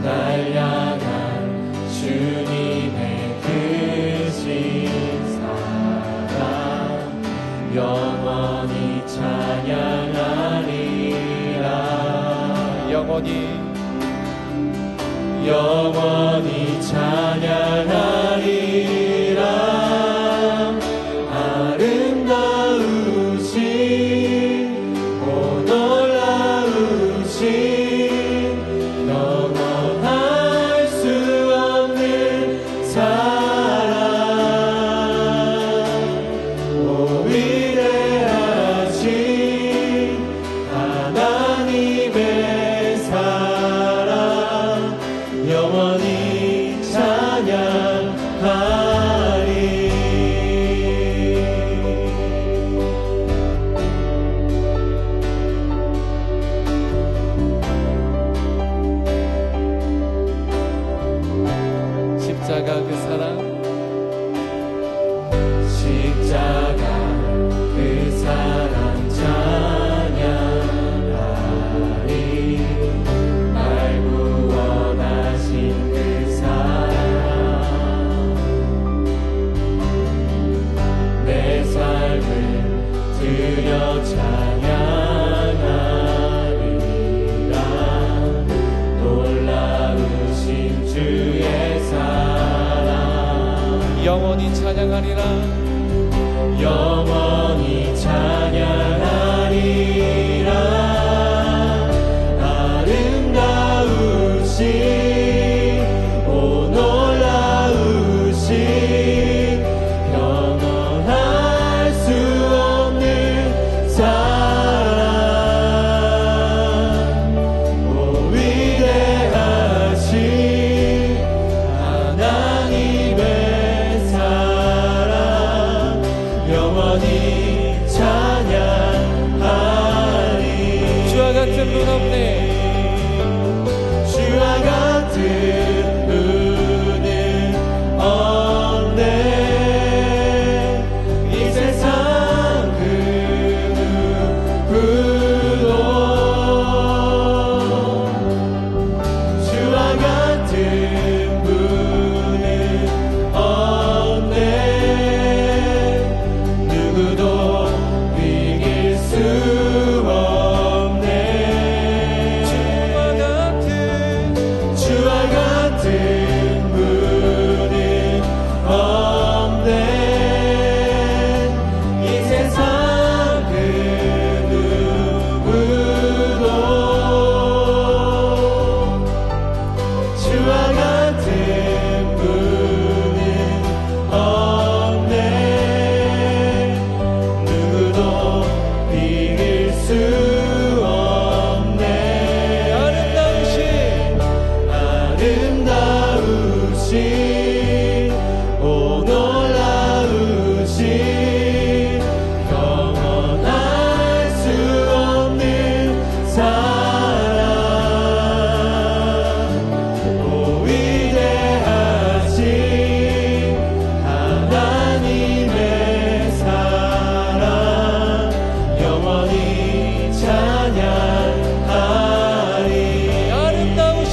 날 향한 주님의 크신 사랑 영원히 찬양하리라. 영원히 찬양하리라. 아름다우신 오 놀라우신 영원할 수 없는 사랑 오 위대하신 하나님의 사랑 영원히 찬양하리. 십자가 그 사랑 십자가 그 사랑 찬양하리. 날 구원하신 그 사랑 내 삶을 드려 찬양하리라. 놀라우신 주의 사랑 영원히 찬양하리라. 영원히 찬양하리라. 아름다우신 오 놀라우신 영원할 수 없는 사랑 오 위대하신 하나님의 사랑 영원히 찬양하리. 주와 같은 분 없네. 주와 같은 분은 없네. 이 세상 그 누구도 주와 같은 분은 없네. 누구도 이길 수 없네. 주와 같은 분은 없네. 이 세상 그 누구도 주와 같은 분은 없네. 누구도 이길 수 없네. 아름다우신 오 놀라우신 영원할 수 없는 사랑 오 위대하신 하나님의 사랑 영원히 찬양하리. 아름다우신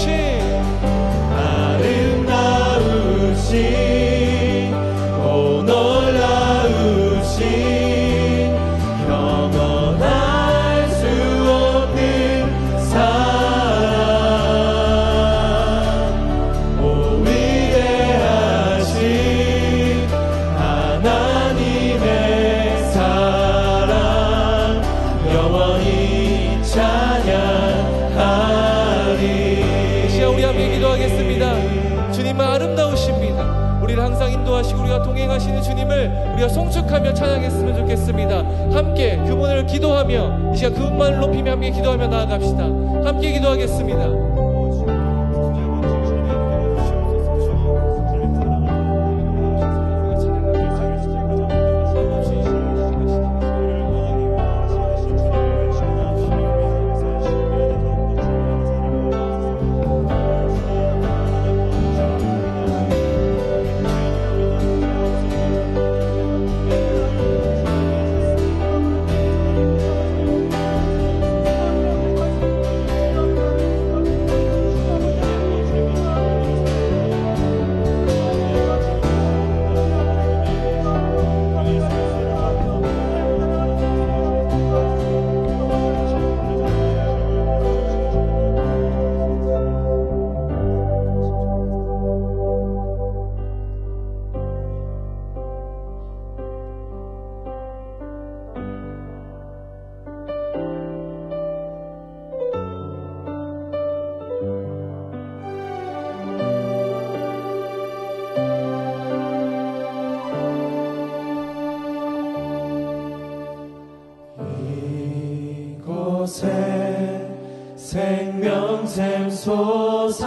오 놀라우신 영원할 수 없는 사랑 오 위대하신 하나님의 사랑 영원히 찬양하리. 이 시간 우리 함께 기도하겠습니다. 주님은 아름다우십니다. 우리를 항상 인도하시고 우리가 동행하시는 주님을 우리가 송축하며 찬양했으면 좋겠습니다. 함께 그분을 기도하며 이 시간 그분만을 높이며 함께 기도하며 나아갑시다. 함께 기도하겠습니다.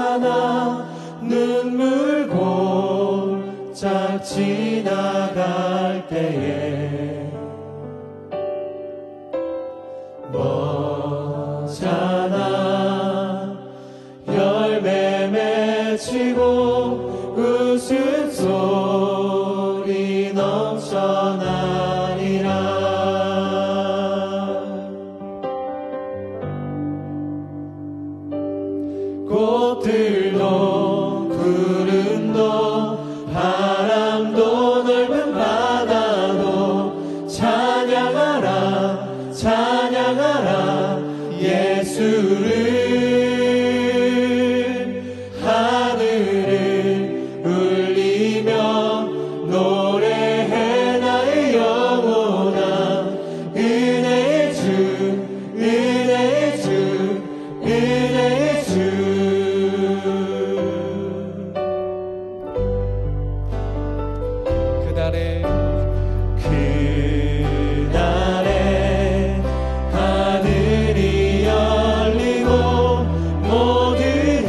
하나 눈물 골짝 지나갈 때에 머잖아 열매 맺히고 웃음소리 넘쳐나리라. 꽃들도 구름도 바람도 넓은 바다도 찬양하라 찬양하라 예수를. 하늘을 울리며 노래해 나의 영혼아 은혜의 주 은혜의 주 은혜의 주. 그날에 하늘이 열리고 모든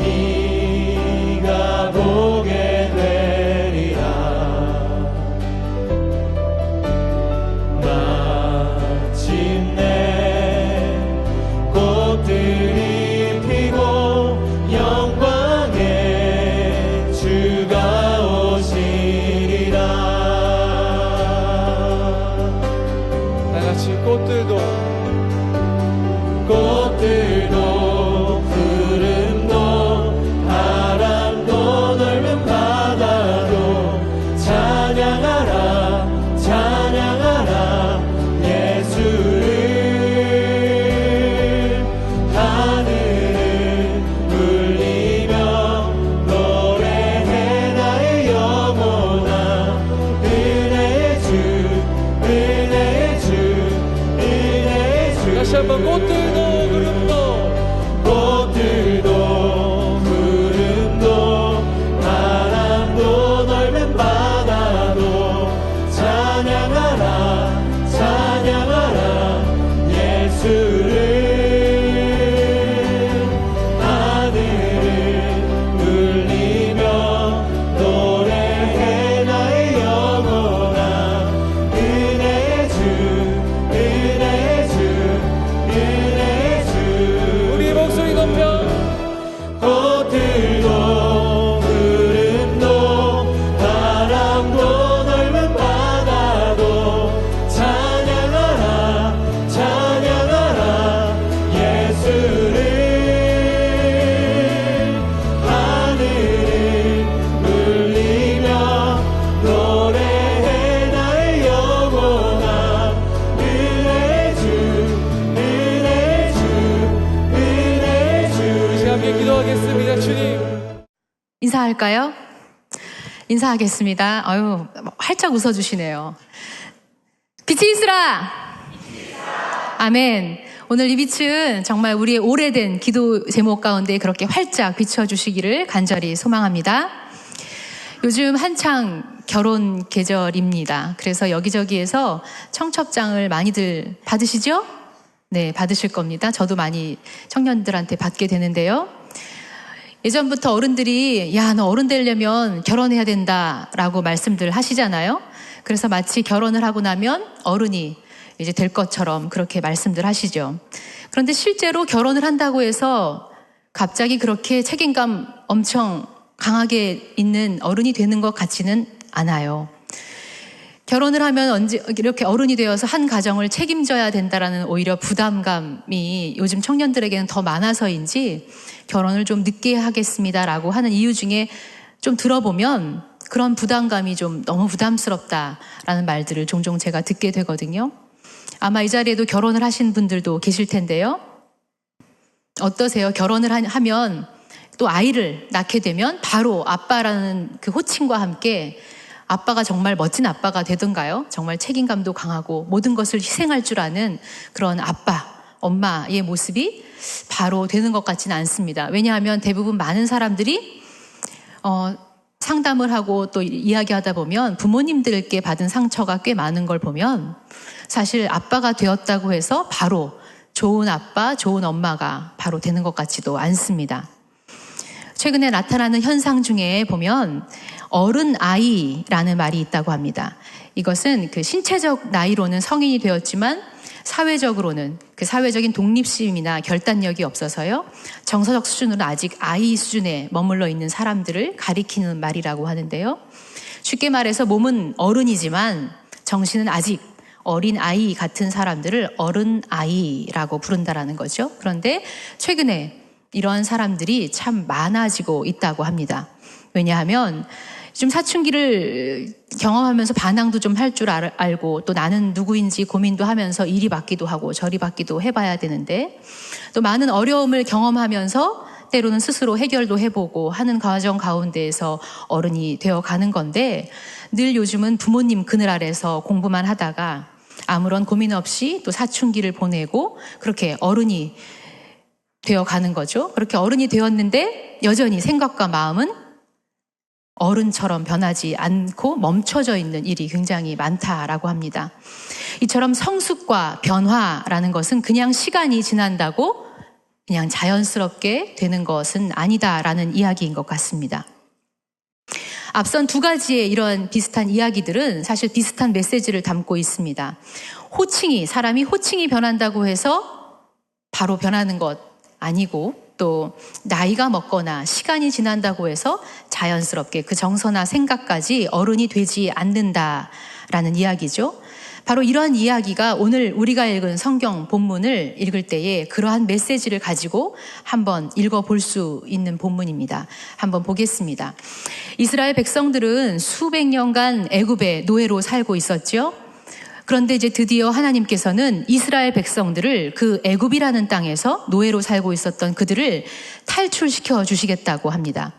이가 보게 되리라. 마침내 꽃들이 피고 영광의 주가 오시리라. 꽃들도 구름도 바람도 넓은 바다도 찬양하라 찬양하라 예수를. 하늘을 울리며 노래해 나의 영혼아 은혜의 주 은혜의 주 은혜의 주. 다시 한번 꽃들도 꽃들도 구름도 바람도 넓은 바다도 찬양하라 찬양하라 예수를. 하늘을 울리며 노래해 나의 영혼아 은혜의 주 은혜의 주 은혜의 주. 우리 목소리 높여. 꽃들도 구름도 바람도 넓은 바다도 찬양하라 찬양하라 예수를. 하늘을 울리며 노래해 나의 영혼아 은혜의 주 은혜의 주 은혜의 주. 우리 함께 기도하겠습니다. 주님. 인사할까요? 인사하겠습니다. 아유, 활짝 웃어주시네요. 빛이 있으라! 아멘. 오늘 이 빛은 정말 우리의 오래된 기도 제목 가운데 그렇게 활짝 비춰주시기를 간절히 소망합니다. 요즘 한창 결혼 계절입니다. 그래서 여기저기에서 청첩장을 많이들 받으시죠? 네, 받으실 겁니다. 저도 많이 청년들한테 받게 되는데요. 예전부터 어른들이 야, 너 어른 되려면 결혼해야 된다라고 말씀들 하시잖아요. 그래서 마치 결혼을 하고 나면 어른이 이제 될 것처럼 그렇게 말씀들 하시죠. 그런데 실제로 결혼을 한다고 해서 갑자기 그렇게 책임감 엄청 강하게 있는 어른이 되는 것 같지는 않아요. 결혼을 하면 언제 이렇게 어른이 되어서 한 가정을 책임져야 된다라는 오히려 부담감이 요즘 청년들에게는 더 많아서인지 결혼을 좀 늦게 하겠습니다라고 하는 이유 중에 좀 들어보면 그런 부담감이 좀 너무 부담스럽다라는 말들을 종종 제가 듣게 되거든요. 아마 이 자리에도 결혼을 하신 분들도 계실 텐데요. 어떠세요? 결혼을 하면 또 아이를 낳게 되면 바로 아빠라는 그 호칭과 함께 아빠가 정말 멋진 아빠가 되던가요? 정말 책임감도 강하고 모든 것을 희생할 줄 아는 그런 아빠, 엄마의 모습이 바로 되는 것 같지는 않습니다. 왜냐하면 대부분 많은 사람들이 상담을 하고 또 이야기하다 보면 부모님들께 받은 상처가 꽤 많은 걸 보면 사실 아빠가 되었다고 해서 바로 좋은 아빠, 좋은 엄마가 바로 되는 것 같지도 않습니다. 최근에 나타나는 현상 중에 보면 어른 아이라는 말이 있다고 합니다. 이것은 그 신체적 나이로는 성인이 되었지만 사회적으로는 그 사회적인 독립심이나 결단력이 없어서요. 정서적 수준으로 아직 아이 수준에 머물러 있는 사람들을 가리키는 말이라고 하는데요. 쉽게 말해서 몸은 어른이지만 정신은 아직 어린 아이 같은 사람들을 어른 아이라고 부른다라는 거죠. 그런데 최근에 이런 사람들이 참 많아지고 있다고 합니다. 왜냐하면 좀 사춘기를 경험하면서 반항도 좀 할 줄 알고 또 나는 누구인지 고민도 하면서 이리 받기도 하고 저리 받기도 해봐야 되는데 또 많은 어려움을 경험하면서 때로는 스스로 해결도 해보고 하는 과정 가운데에서 어른이 되어가는 건데 늘 요즘은 부모님 그늘 아래서 공부만 하다가 아무런 고민 없이 또 사춘기를 보내고 그렇게 어른이 되어가는 거죠. 그렇게 어른이 되었는데 여전히 생각과 마음은 어른처럼 변하지 않고 멈춰져 있는 일이 굉장히 많다라고 합니다. 이처럼 성숙과 변화라는 것은 그냥 시간이 지난다고 그냥 자연스럽게 되는 것은 아니다라는 이야기인 것 같습니다. 앞선 두 가지의 이런 비슷한 이야기들은 사실 비슷한 메시지를 담고 있습니다. 사람이 호칭이 변한다고 해서 바로 변하는 것 아니고 또 나이가 먹거나 시간이 지난다고 해서 자연스럽게 그 정서나 생각까지 어른이 되지 않는다라는 이야기죠. 바로 이러한 이야기가 오늘 우리가 읽은 성경 본문을 읽을 때에 그러한 메시지를 가지고 한번 읽어볼 수 있는 본문입니다. 한번 보겠습니다. 이스라엘 백성들은 수백 년간 애굽의 노예로 살고 있었죠. 그런데 이제 드디어 하나님께서는 이스라엘 백성들을 그 애굽이라는 땅에서 노예로 살고 있었던 그들을 탈출시켜 주시겠다고 합니다.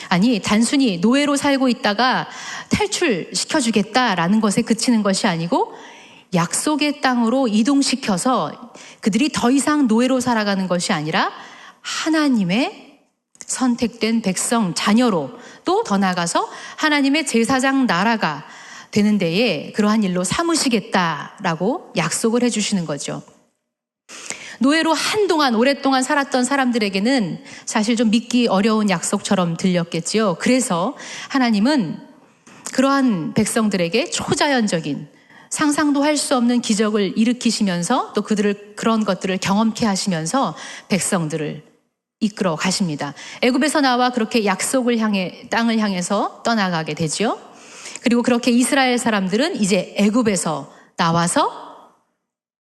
아니, 단순히 노예로 살고 있다가 탈출시켜 주겠다라는 것에 그치는 것이 아니고 약속의 땅으로 이동시켜서 그들이 더 이상 노예로 살아가는 것이 아니라 하나님의 선택된 백성, 자녀로 또 더 나아가서 하나님의 제사장 나라가 되는 데에 그러한 일로 삼으시겠다라고 약속을 해주시는 거죠. 노예로 오랫동안 살았던 사람들에게는 사실 좀 믿기 어려운 약속처럼 들렸겠지요. 그래서 하나님은 그러한 백성들에게 초자연적인 상상도 할 수 없는 기적을 일으키시면서 또 그런 것들을 경험케 하시면서 백성들을 이끌어 가십니다. 애굽에서 나와 그렇게 땅을 향해서 떠나가게 되죠. 그리고 그렇게 이스라엘 사람들은 이제 애굽에서 나와서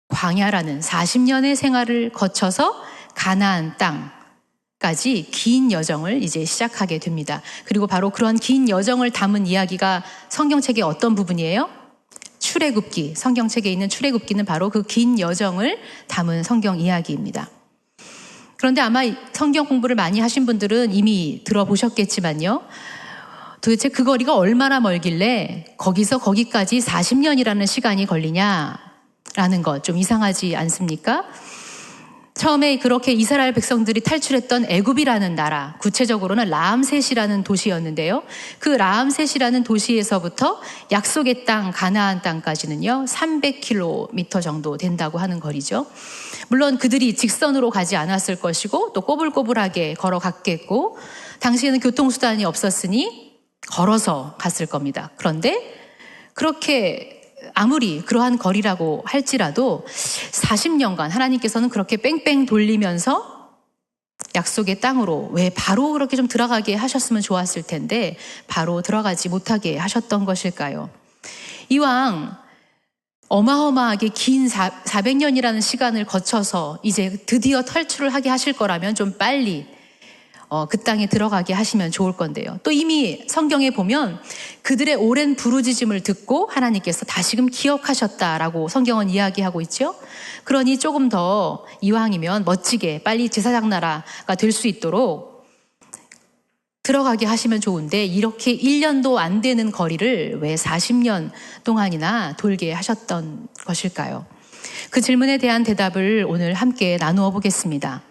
광야라는 40년의 생활을 거쳐서 가나안 땅까지 긴 여정을 이제 시작하게 됩니다. 그리고 바로 그런 긴 여정을 담은 이야기가 성경책의 어떤 부분이에요? 출애굽기, 성경책에 있는 출애굽기는 바로 그 긴 여정을 담은 성경 이야기입니다. 그런데 아마 성경 공부를 많이 하신 분들은 이미 들어보셨겠지만요. 도대체 그 거리가 얼마나 멀길래 거기서 거기까지 40년이라는 시간이 걸리냐라는 것 좀 이상하지 않습니까? 처음에 그렇게 이스라엘 백성들이 탈출했던 애굽이라는 나라, 구체적으로는 라암셋이라는 도시였는데요. 그 라암셋이라는 도시에서부터 약속의 땅 가나안 땅까지는요 300km 정도 된다고 하는 거리죠. 물론 그들이 직선으로 가지 않았을 것이고 또 꼬불꼬불하게 걸어갔겠고 당시에는 교통수단이 없었으니 걸어서 갔을 겁니다. 그런데 그렇게 아무리 그러한 거리라고 할지라도 40년간 하나님께서는 그렇게 뺑뺑 돌리면서 약속의 땅으로 왜 바로 그렇게 좀 들어가게 하셨으면 좋았을 텐데 바로 들어가지 못하게 하셨던 것일까요? 이왕 어마어마하게 긴 400년이라는 시간을 거쳐서 이제 드디어 탈출을 하게 하실 거라면 좀 빨리 그 땅에 들어가게 하시면 좋을 건데요. 또 이미 성경에 보면 그들의 오랜 부르짖음을 듣고 하나님께서 다시금 기억하셨다라고 성경은 이야기하고 있죠. 그러니 조금 더 이왕이면 멋지게 빨리 제사장 나라가 될 수 있도록 들어가게 하시면 좋은데 이렇게 1년도 안 되는 거리를 왜 40년 동안이나 돌게 하셨던 것일까요? 그 질문에 대한 대답을 오늘 함께 나누어 보겠습니다.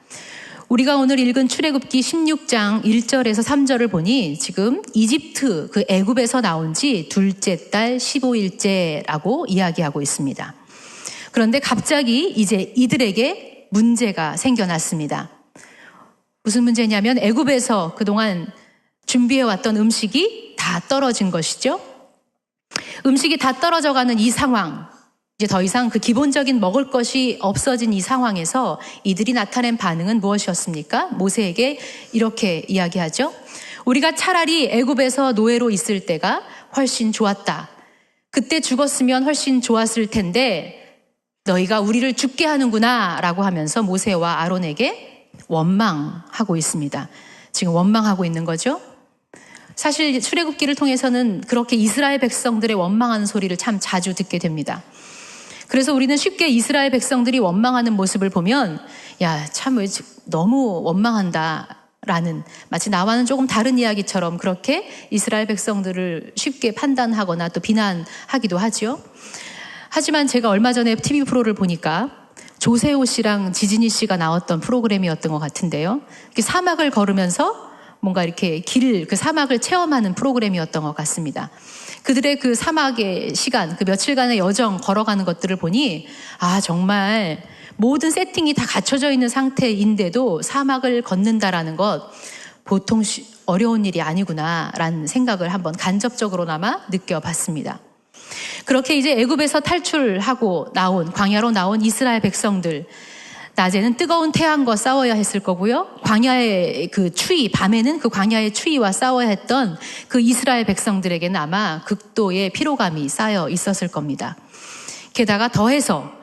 우리가 오늘 읽은 출애굽기 16장 1절에서 3절을 보니 지금 이집트 그 애굽에서 나온 지 둘째 달 15일째라고 이야기하고 있습니다. 그런데 갑자기 이제 이들에게 문제가 생겨났습니다. 무슨 문제냐면 애굽에서 그동안 준비해왔던 음식이 다 떨어진 것이죠. 음식이 다 떨어져가는 이 상황, 이제 더 이상 그 기본적인 먹을 것이 없어진 이 상황에서 이들이 나타낸 반응은 무엇이었습니까? 모세에게 이렇게 이야기하죠. 우리가 차라리 애굽에서 노예로 있을 때가 훨씬 좋았다. 그때 죽었으면 훨씬 좋았을 텐데 너희가 우리를 죽게 하는구나 라고 하면서 모세와 아론에게 원망하고 있습니다. 지금 원망하고 있는 거죠. 사실 출애굽기를 통해서는 그렇게 이스라엘 백성들의 원망하는 소리를 참 자주 듣게 됩니다. 그래서 우리는 쉽게 이스라엘 백성들이 원망하는 모습을 보면 야, 참 왜 너무 원망한다 라는 마치 나와는 조금 다른 이야기처럼 그렇게 이스라엘 백성들을 쉽게 판단하거나 또 비난하기도 하죠. 하지만 제가 얼마 전에 TV 프로를 보니까 조세호 씨랑 지진이 씨가 나왔던 프로그램이었던 것 같은데요. 사막을 걸으면서 뭔가 이렇게 그 사막을 체험하는 프로그램이었던 것 같습니다. 그들의 그 사막의 시간, 그 며칠간의 여정 걸어가는 것들을 보니 정말 모든 세팅이 다 갖춰져 있는 상태인데도 사막을 걷는다라는 것 보통 어려운 일이 아니구나라는 생각을 한번 간접적으로나마 느껴봤습니다. 그렇게 이제 애굽에서 탈출하고 광야로 나온 이스라엘 백성들, 낮에는 뜨거운 태양과 싸워야 했을 거고요. 광야의 그 추위, 밤에는 그 광야의 추위와 싸워야 했던 그 이스라엘 백성들에게는 아마 극도의 피로감이 쌓여 있었을 겁니다. 게다가 더해서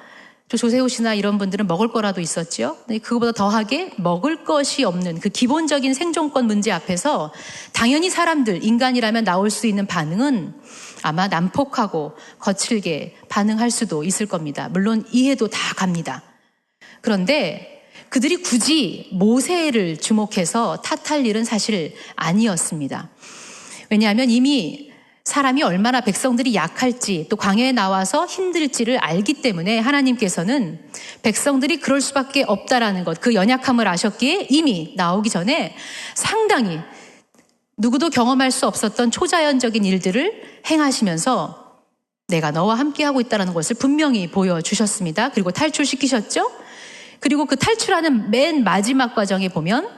조세호 씨나 이런 분들은 먹을 거라도 있었죠. 그거보다 더하게 먹을 것이 없는 그 기본적인 생존권 문제 앞에서 당연히 사람들, 인간이라면 나올 수 있는 반응은 아마 난폭하고 거칠게 반응할 수도 있을 겁니다. 물론 이해도 다 갑니다. 그런데 그들이 굳이 모세를 주목해서 탓할 일은 사실 아니었습니다. 왜냐하면 이미 사람이 얼마나 백성들이 약할지 또 광야에 나와서 힘들지를 알기 때문에 하나님께서는 백성들이 그럴 수밖에 없다라는 것, 그 연약함을 아셨기에 이미 나오기 전에 상당히 누구도 경험할 수 없었던 초자연적인 일들을 행하시면서 내가 너와 함께하고 있다는 것을 분명히 보여주셨습니다. 그리고 탈출시키셨죠? 그리고 그 탈출하는 맨 마지막 과정에 보면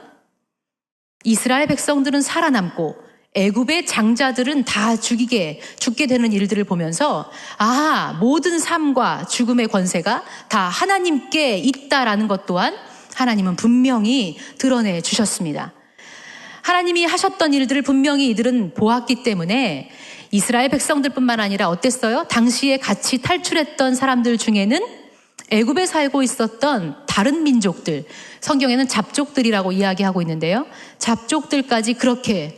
이스라엘 백성들은 살아남고 애굽의 장자들은 다 죽게 되는 일들을 보면서 모든 삶과 죽음의 권세가 다 하나님께 있다라는 것 또한 하나님은 분명히 드러내 주셨습니다. 하나님이 하셨던 일들을 분명히 이들은 보았기 때문에 이스라엘 백성들뿐만 아니라 어땠어요? 당시에 같이 탈출했던 사람들 중에는 애굽에 살고 있었던 다른 민족들, 성경에는 잡족들이라고 이야기하고 있는데요. 잡족들까지 그렇게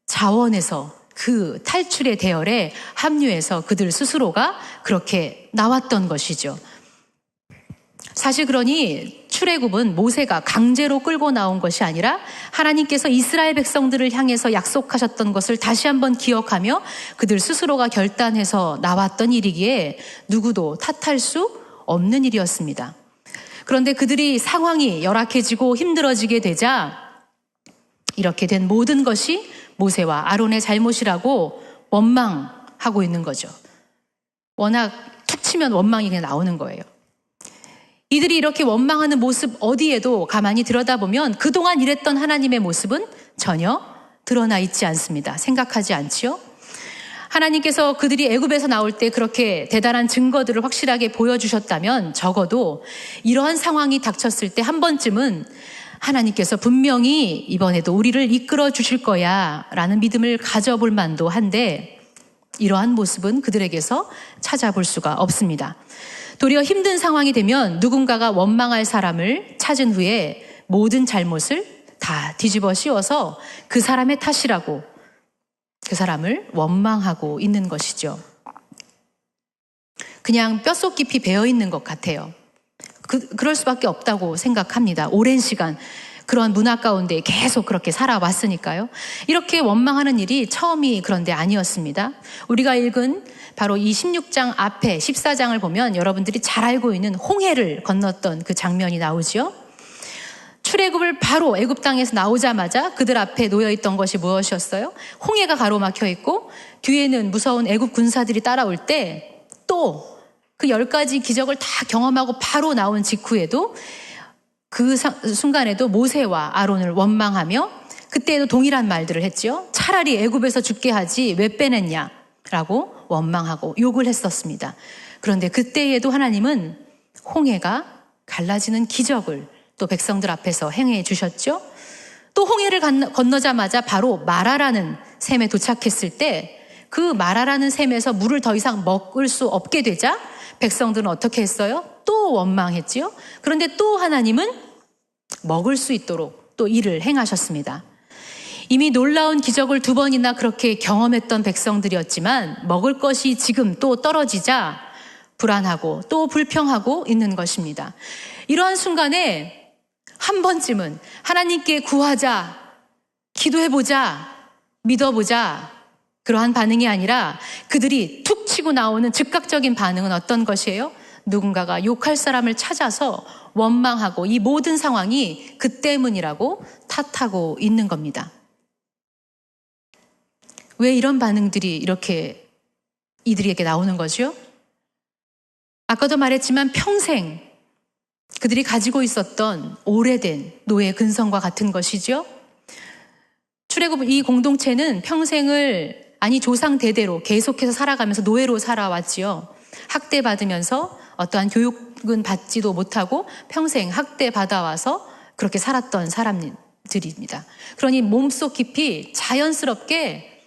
자원해서 그 탈출의 대열에 합류해서 그들 스스로가 그렇게 나왔던 것이죠. 사실 그러니 출애굽은 모세가 강제로 끌고 나온 것이 아니라 하나님께서 이스라엘 백성들을 향해서 약속하셨던 것을 다시 한번 기억하며 그들 스스로가 결단해서 나왔던 일이기에 누구도 탓할 수 없는 일이었습니다. 그런데 그들이 상황이 열악해지고 힘들어지게 되자 이렇게 된 모든 것이 모세와 아론의 잘못이라고 원망하고 있는 거죠. 워낙 툭 치면 원망이 그냥 나오는 거예요. 이들이 이렇게 원망하는 모습 어디에도 가만히 들여다보면 그동안 일했던 하나님의 모습은 전혀 드러나 있지 않습니다. 생각하지 않지요? 하나님께서 그들이 애굽에서 나올 때 그렇게 대단한 증거들을 확실하게 보여주셨다면 적어도 이러한 상황이 닥쳤을 때 한 번쯤은 하나님께서 분명히 이번에도 우리를 이끌어 주실 거야 라는 믿음을 가져볼 만도 한데 이러한 모습은 그들에게서 찾아볼 수가 없습니다. 도리어 힘든 상황이 되면 누군가가 원망할 사람을 찾은 후에 모든 잘못을 다 뒤집어 씌워서 그 사람의 탓이라고 그 사람을 원망하고 있는 것이죠. 그냥 뼛속 깊이 배어있는 것 같아요. 그럴 수밖에 없다고 생각합니다. 오랜 시간 그런 문화 가운데 계속 그렇게 살아왔으니까요. 이렇게 원망하는 일이 처음이 그런데 아니었습니다. 우리가 읽은 바로 이 16장 앞에 14장을 보면 여러분들이 잘 알고 있는 홍해를 건넜던 그 장면이 나오죠. 출애굽을 바로 애굽 땅에서 나오자마자 그들 앞에 놓여있던 것이 무엇이었어요? 홍해가 가로막혀 있고 뒤에는 무서운 애굽 군사들이 따라올 때 또 그 10가지 기적을 다 경험하고 바로 나온 직후에도 그 순간에도 모세와 아론을 원망하며 그때에도 동일한 말들을 했지요. 차라리 애굽에서 죽게 하지 왜 빼냈냐라고 원망하고 욕을 했었습니다. 그런데 그때에도 하나님은 홍해가 갈라지는 기적을 또 백성들 앞에서 행해 주셨죠. 또 홍해를 건너자마자 바로 마라라는 샘에 도착했을 때 그 마라라는 샘에서 물을 더 이상 먹을 수 없게 되자 백성들은 어떻게 했어요? 또 원망했지요. 그런데 또 하나님은 먹을 수 있도록 또 일을 행하셨습니다. 이미 놀라운 기적을 2번이나 그렇게 경험했던 백성들이었지만 먹을 것이 지금 또 떨어지자 불안하고 또 불평하고 있는 것입니다. 이러한 순간에 한 번쯤은 하나님께 구하자, 기도해보자, 믿어보자, 그러한 반응이 아니라 그들이 툭 치고 나오는 즉각적인 반응은 어떤 것이에요? 누군가가 욕할 사람을 찾아서 원망하고 이 모든 상황이 그 때문이라고 탓하고 있는 겁니다. 왜 이런 반응들이 이렇게 이들에게 나오는 거죠? 아까도 말했지만 평생 그들이 가지고 있었던 오래된 노예 근성과 같은 것이죠. 출애굽 이 공동체는 평생을 조상 대대로 계속해서 살아가면서 노예로 살아왔지요. 학대받으면서 어떠한 교육은 받지도 못하고 평생 학대받아와서 그렇게 살았던 사람들입니다. 그러니 몸속 깊이 자연스럽게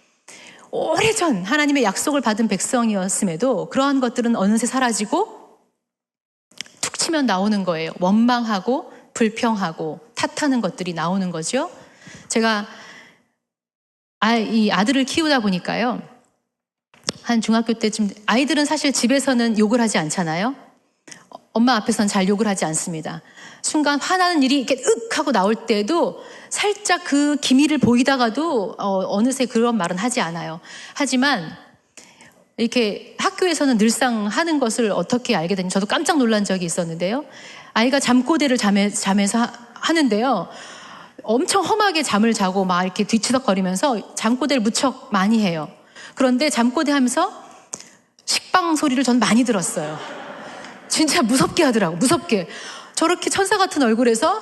오래전 하나님의 약속을 받은 백성이었음에도 그러한 것들은 어느새 사라지고 툭 치면 나오는 거예요. 원망하고 불평하고 탓하는 것들이 나오는 거죠. 제가 이 아들을 키우다 보니까요. 한 중학교 때쯤 아이들은 사실 집에서는 욕을 하지 않잖아요. 엄마 앞에서는 잘 욕을 하지 않습니다. 순간 화나는 일이 이렇게 윽 하고 나올 때도 살짝 그 기미를 보이다가도 어느새 그런 말은 하지 않아요. 하지만 이렇게 학교에서는 늘상 하는 것을 어떻게 알게 되는지 저도 깜짝 놀란 적이 있었는데요. 아이가 잠꼬대를 잠에서 하는데요. 엄청 험하게 잠을 자고 막 이렇게 뒤치덕거리면서 잠꼬대를 무척 많이 해요. 그런데 잠꼬대 하면서 식빵 소리를 전 많이 들었어요. 진짜 무섭게 하더라고. 무섭게. 저렇게 천사 같은 얼굴에서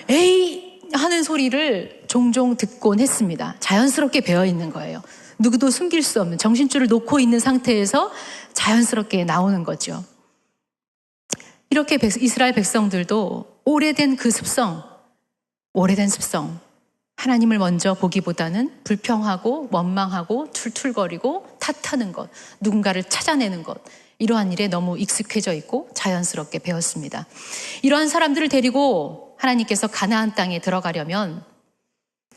에이 하는 소리를 종종 듣곤 했습니다. 자연스럽게 배어 있는 거예요. 누구도 숨길 수 없는 정신줄을 놓고 있는 상태에서 자연스럽게 나오는 거죠. 이렇게 이스라엘 백성들도 오래된 습성, 하나님을 먼저 보기보다는 불평하고 원망하고 툴툴거리고 탓하는 것, 누군가를 찾아내는 것, 이러한 일에 너무 익숙해져 있고 자연스럽게 배웠습니다. 이러한 사람들을 데리고 하나님께서 가나안 땅에 들어가려면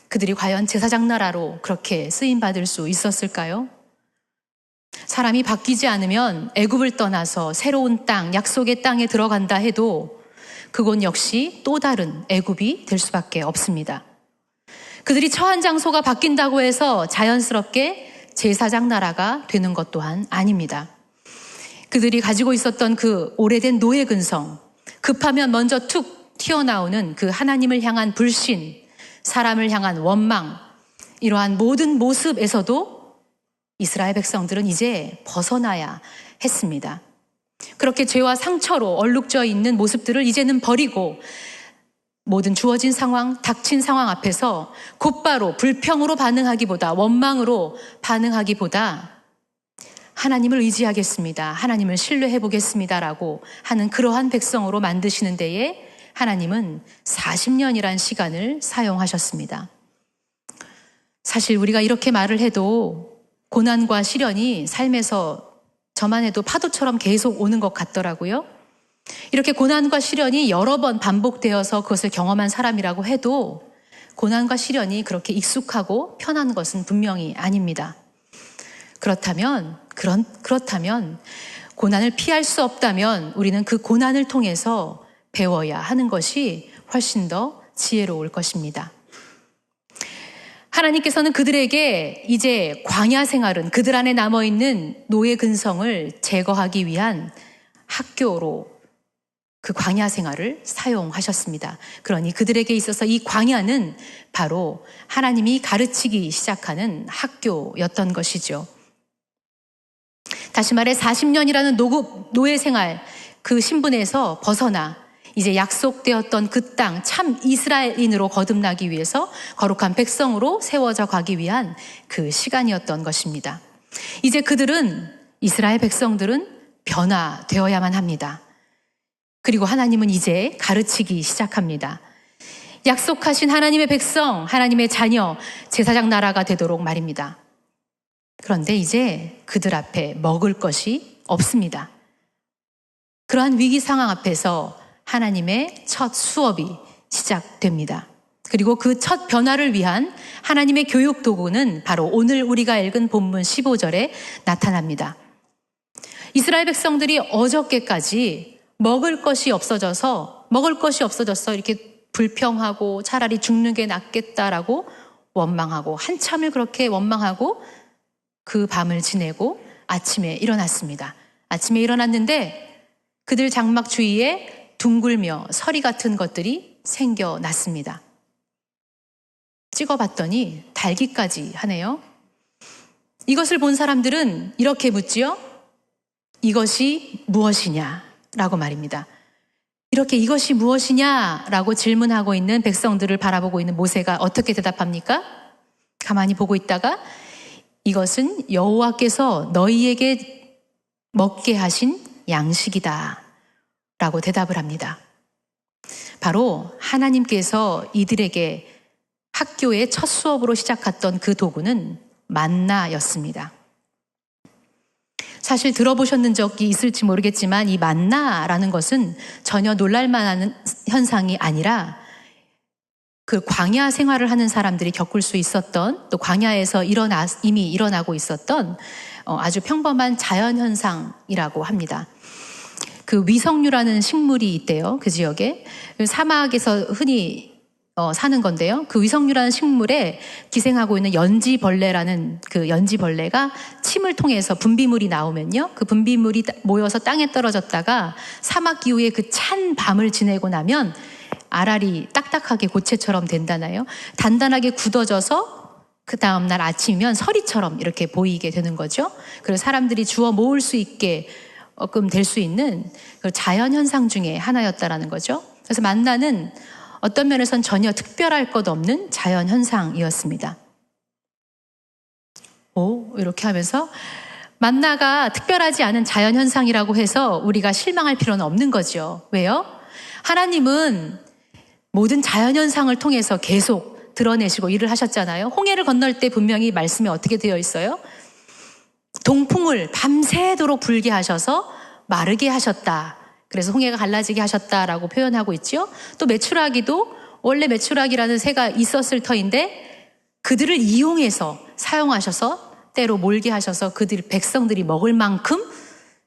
그들이 과연 제사장 나라로 그렇게 쓰임받을 수 있었을까요? 사람이 바뀌지 않으면 애굽을 떠나서 새로운 땅, 약속의 땅에 들어간다 해도 그곳 역시 또 다른 애굽이 될 수밖에 없습니다. 그들이 처한 장소가 바뀐다고 해서 자연스럽게 제사장 나라가 되는 것 또한 아닙니다. 그들이 가지고 있었던 그 오래된 노예 근성, 급하면 먼저 툭 튀어나오는 그 하나님을 향한 불신, 사람을 향한 원망, 이러한 모든 모습에서도 이스라엘 백성들은 이제 벗어나야 했습니다. 그렇게 죄와 상처로 얼룩져 있는 모습들을 이제는 버리고 모든 주어진 상황, 닥친 상황 앞에서 곧바로 불평으로 반응하기보다 원망으로 반응하기보다 하나님을 의지하겠습니다. 하나님을 신뢰해 보겠습니다라고 하는 그러한 백성으로 만드시는 데에 하나님은 40년이란 시간을 사용하셨습니다. 사실 우리가 이렇게 말을 해도 고난과 시련이 삶에서 저만 해도 파도처럼 계속 오는 것 같더라고요. 이렇게 고난과 시련이 여러 번 반복되어서 그것을 경험한 사람이라고 해도 고난과 시련이 그렇게 익숙하고 편한 것은 분명히 아닙니다. 그렇다면 고난을 피할 수 없다면 우리는 그 고난을 통해서 배워야 하는 것이 훨씬 더 지혜로울 것입니다. 하나님께서는 그들에게 이제 광야 생활은 그들 안에 남아있는 노예 근성을 제거하기 위한 학교로 그 광야 생활을 사용하셨습니다. 그러니 그들에게 있어서 이 광야는 바로 하나님이 가르치기 시작하는 학교였던 것이죠. 다시 말해 40년이라는 노예 생활 그 신분에서 벗어나 이제 약속되었던 그 땅, 참 이스라엘인으로 거듭나기 위해서 거룩한 백성으로 세워져 가기 위한 그 시간이었던 것입니다. 이제 이스라엘 백성들은 변화되어야만 합니다. 그리고 하나님은 이제 가르치기 시작합니다. 약속하신 하나님의 백성, 하나님의 자녀, 제사장 나라가 되도록 말입니다. 그런데 이제 그들 앞에 먹을 것이 없습니다. 그러한 위기 상황 앞에서 하나님의 첫 수업이 시작됩니다. 그리고 그 첫 변화를 위한 하나님의 교육 도구는 바로 오늘 우리가 읽은 본문 15절에 나타납니다. 이스라엘 백성들이 어저께까지 먹을 것이 없어져서 이렇게 불평하고 차라리 죽는 게 낫겠다라고 원망하고 한참을 그렇게 원망하고 그 밤을 지내고 아침에 일어났습니다. 아침에 일어났는데 그들 장막 주위에 둥글며 서리 같은 것들이 생겨났습니다. 찍어봤더니 달기까지 하네요. 이것을 본 사람들은 이렇게 묻지요. 이것이 무엇이냐라고 말입니다. 이렇게 이것이 무엇이냐라고 질문하고 있는 백성들을 바라보고 있는 모세가 어떻게 대답합니까? 가만히 보고 있다가 이것은 여호와께서 너희에게 먹게 하신 양식이다 라고 대답을 합니다. 바로 하나님께서 이들에게 학교의 첫 수업으로 시작했던 그 도구는 만나였습니다. 사실 들어보셨는 적이 있을지 모르겠지만 이 만나라는 것은 전혀 놀랄만한 현상이 아니라 그 광야 생활을 하는 사람들이 겪을 수 있었던 또 광야에서 이미 일어나고 있었던 아주 평범한 자연현상이라고 합니다. 그 위석류라는 식물이 있대요. 그 지역에. 사막에서 흔히 사는 건데요. 그 위석류라는 식물에 기생하고 있는 연지벌레라는 그 연지벌레가 침을 통해서 분비물이 나오면요. 그 분비물이 모여서 땅에 떨어졌다가 사막 기후에 그 찬 밤을 지내고 나면 알알이 딱딱하게 고체처럼 된다나요? 단단하게 굳어져서 그 다음날 아침이면 서리처럼 이렇게 보이게 되는 거죠. 그래서 사람들이 주워 모을 수 있게 될 수 있는 그 자연현상 중에 하나였다라는 거죠. 그래서 만나는 어떤 면에선 전혀 특별할 것 없는 자연현상이었습니다. 이렇게 하면서 만나가 특별하지 않은 자연현상이라고 해서 우리가 실망할 필요는 없는 거죠. 왜요? 하나님은 모든 자연현상을 통해서 계속 드러내시고 일을 하셨잖아요. 홍해를 건널 때 분명히 말씀에 어떻게 되어 있어요? 동풍을 밤새도록 불게 하셔서 마르게 하셨다. 그래서 홍해가 갈라지게 하셨다라고 표현하고 있죠. 또 메추라기도 원래 메추라기라는 새가 있었을 터인데 그들을 이용해서 사용하셔서 때로 몰게 하셔서 그들 백성들이 먹을 만큼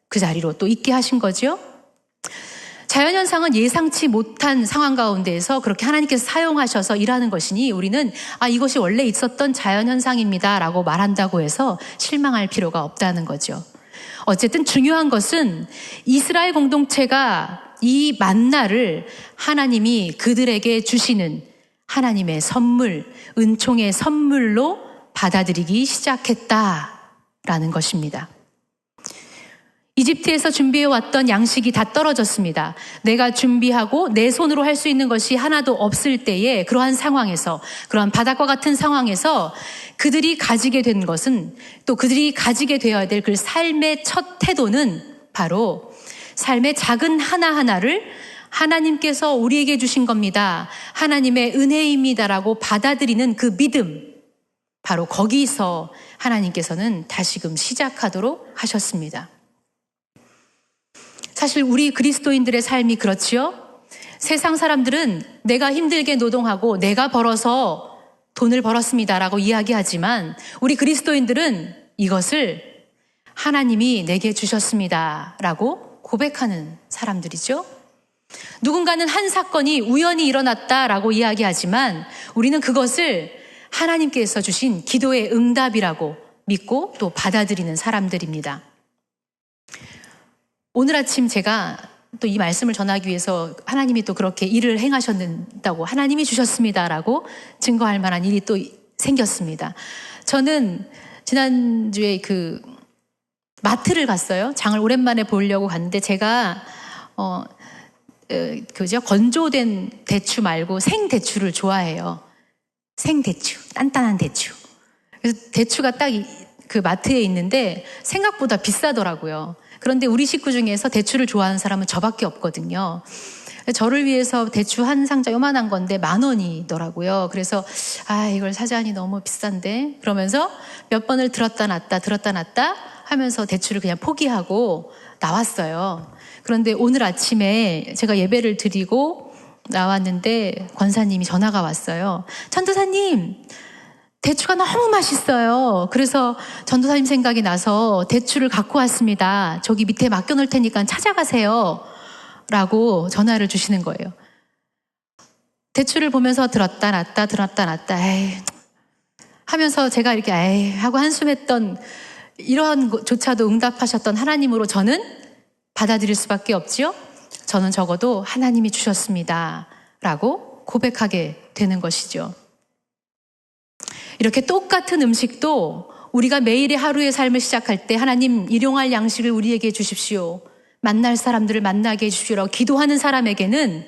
그 자리로 또 있게 하신 거죠. 자연현상은 예상치 못한 상황 가운데에서 그렇게 하나님께서 사용하셔서 일하는 것이니 우리는 이것이 원래 있었던 자연현상입니다 라고 말한다고 해서 실망할 필요가 없다는 거죠. 어쨌든 중요한 것은 이스라엘 공동체가 이 만나를 하나님이 그들에게 주시는 하나님의 선물, 은총의 선물로 받아들이기 시작했다라는 것입니다. 이집트에서 준비해왔던 양식이 다 떨어졌습니다. 내가 준비하고 내 손으로 할 수 있는 것이 하나도 없을 때에 그러한 상황에서, 그러한 바닥과 같은 상황에서 그들이 가지게 된 것은 또 그들이 가지게 되어야 될 그 삶의 첫 태도는 바로 삶의 작은 하나하나를 하나님께서 우리에게 주신 겁니다. 하나님의 은혜입니다라고 받아들이는 그 믿음. 바로 거기서 하나님께서는 다시금 시작하도록 하셨습니다. 사실 우리 그리스도인들의 삶이 그렇지요. 세상 사람들은 내가 힘들게 노동하고 내가 벌어서 돈을 벌었습니다라고 이야기하지만 우리 그리스도인들은 이것을 하나님이 내게 주셨습니다라고 고백하는 사람들이죠. 누군가는 한 사건이 우연히 일어났다라고 이야기하지만 우리는 그것을 하나님께서 주신 기도의 응답이라고 믿고 또 받아들이는 사람들입니다. 오늘 아침 제가 또 이 말씀을 전하기 위해서 하나님이 또 그렇게 일을 행하셨다고 하나님이 주셨습니다라고 증거할 만한 일이 또 생겼습니다. 저는 지난주에 그 마트를 갔어요. 장을 오랜만에 보려고 갔는데 제가 그죠? 건조된 대추 말고 생대추를 좋아해요. 생대추, 단단한 대추. 그래서 대추가 딱 그 마트에 있는데 생각보다 비싸더라고요. 그런데 우리 식구 중에서 대추를 좋아하는 사람은 저밖에 없거든요. 저를 위해서 대추 한 상자 요만한 건데 10,000원이더라고요. 그래서 이걸 사자니 너무 비싼데 그러면서 몇 번을 들었다 놨다 하면서 대추를 그냥 포기하고 나왔어요. 그런데 오늘 아침에 제가 예배를 드리고 나왔는데 권사님이 전화가 왔어요. 전도사님, 대추가 너무 맛있어요. 그래서 전도사님 생각이 나서 대추를 갖고 왔습니다. 저기 밑에 맡겨놓을 테니까 찾아가세요. 라고 전화를 주시는 거예요. 대추를 보면서 들었다 놨다 하면서 제가 이렇게 하고 한숨했던 이러한 조차도 응답하셨던 하나님으로 저는 받아들일 수밖에 없지요. 저는 적어도 하나님이 주셨습니다. 라고 고백하게 되는 것이죠. 이렇게 똑같은 음식도 우리가 매일의 하루의 삶을 시작할 때 하나님 일용할 양식을 우리에게 주십시오. 만날 사람들을 만나게 해주십시오라고 기도하는 사람에게는